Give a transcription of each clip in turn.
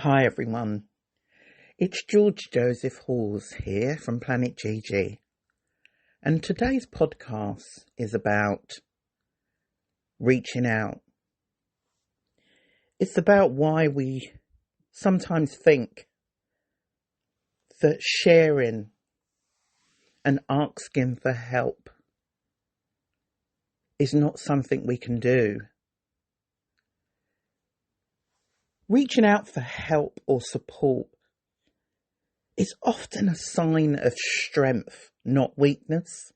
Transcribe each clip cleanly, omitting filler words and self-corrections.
Hi everyone, it's Joseph-Hawes here from Planetgg, and today's podcast is about reaching out. It's about why we sometimes think that sharing and asking for help is not something we can do. Reaching out for help or support is often a sign of strength, not weakness.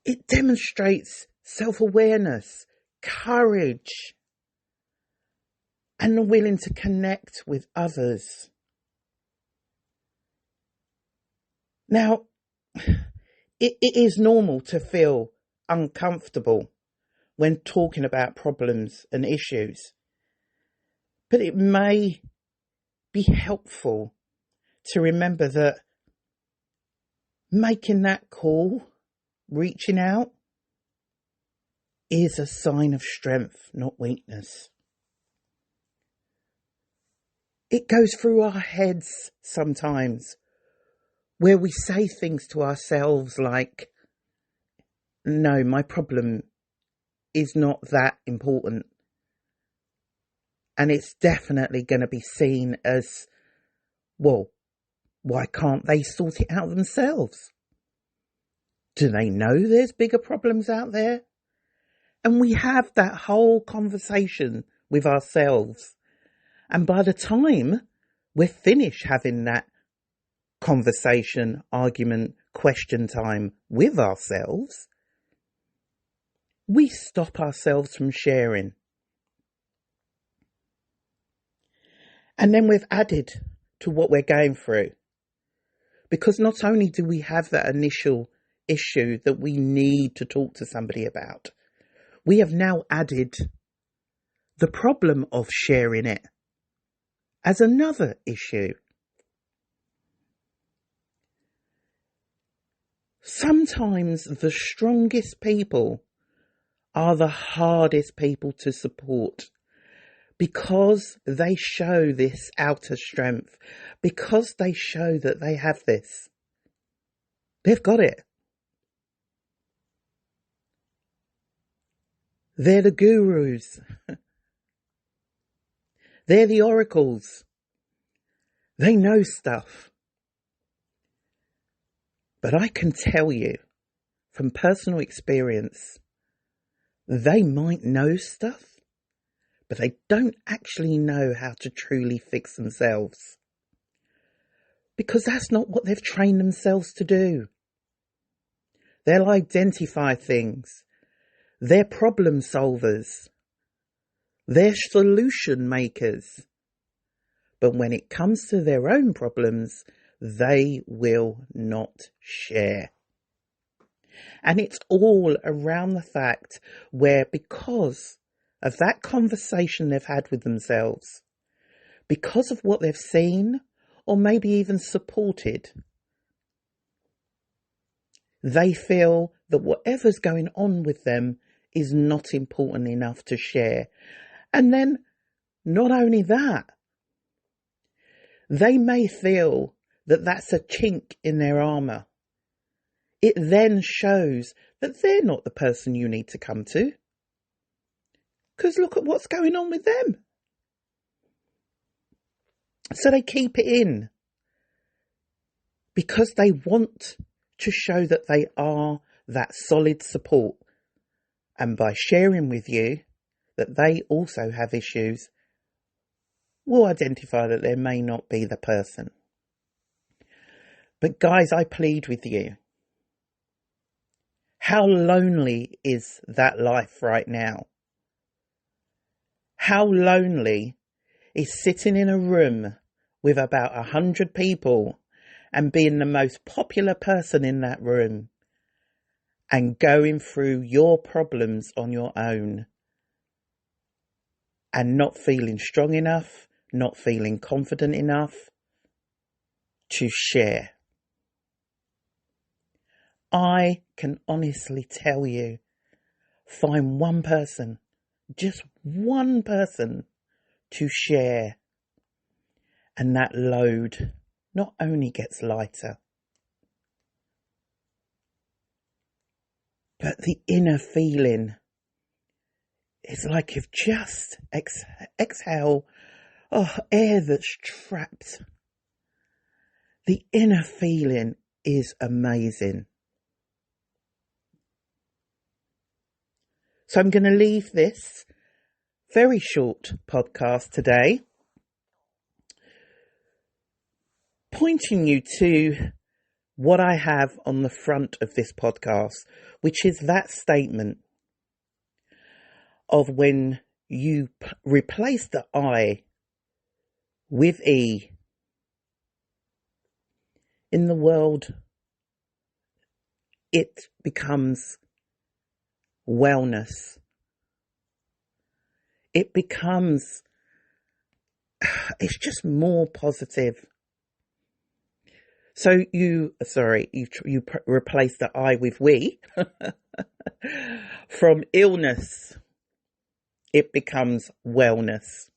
It demonstrates self-awareness, courage, and the willing to connect with others. Now, it is normal to feel uncomfortable when talking about problems and issues, but it may be helpful to remember that making that call, reaching out, is a sign of strength, not weakness. It goes through our heads sometimes where we say things to ourselves like, no, my problem is not that important. And it's definitely going to be seen as, well, why can't they sort it out themselves? Do they know there's bigger problems out there? And we have that whole conversation with ourselves. And by the time we're finished having that conversation, argument, question time with ourselves, we stop ourselves from sharing. And then we've added to what we're going through. Because not only do we have that initial issue that we need to talk to somebody about, we have now added the problem of sharing it as another issue. Sometimes the strongest people are the hardest people to support because they show this outer strength, because they show that they have this. They've got it. They're the gurus. They're the oracles. They know stuff. But I can tell you from personal experience, they might know stuff, but they don't actually know how to truly fix themselves. Because that's not what they've trained themselves to do. They'll identify things. They're problem solvers. They're solution makers. But when it comes to their own problems, they will not share. And it's all around the fact where, because of that conversation they've had with themselves, because of what they've seen, or maybe even supported, they feel that whatever's going on with them is not important enough to share. And then, not only that, they may feel that that's a chink in their armour. It then shows that they're not the person you need to come to. Because look at what's going on with them. So they keep it in because they want to show that they are that solid support. And by sharing with you that they also have issues, will identify that they may not be the person. But guys, I plead with you. How lonely is that life right now? How lonely is sitting in a room with about 100 people and being the most popular person in that room and going through your problems on your own and not feeling strong enough, not feeling confident enough to share? I can honestly tell you, find one person, just one person to share. And that load not only gets lighter, but the inner feeling is like you've just exhaled air that's trapped. The inner feeling is amazing. So I'm going to leave this very short podcast today, pointing you to what I have on the front of this podcast, which is that statement of when you replace the I with E, in the world, it becomes wellness. It becomes, it's just more positive. So you replace the I with we. From illness, it becomes wellness.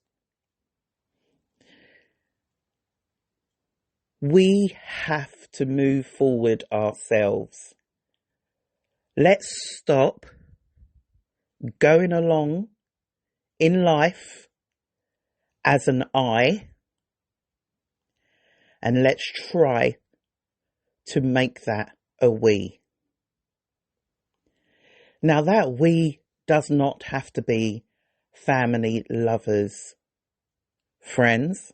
We have to move forward ourselves. Let's stop going along in life as an I, and let's try to make that a we. Now that we does not have to be family, lovers, friends,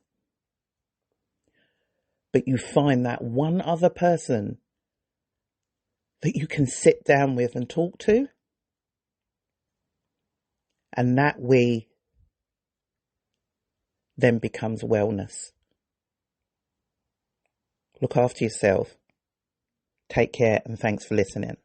but you find that one other person that you can sit down with and talk to, and that we then becomes wellness. Look after yourself. Take care, and thanks for listening.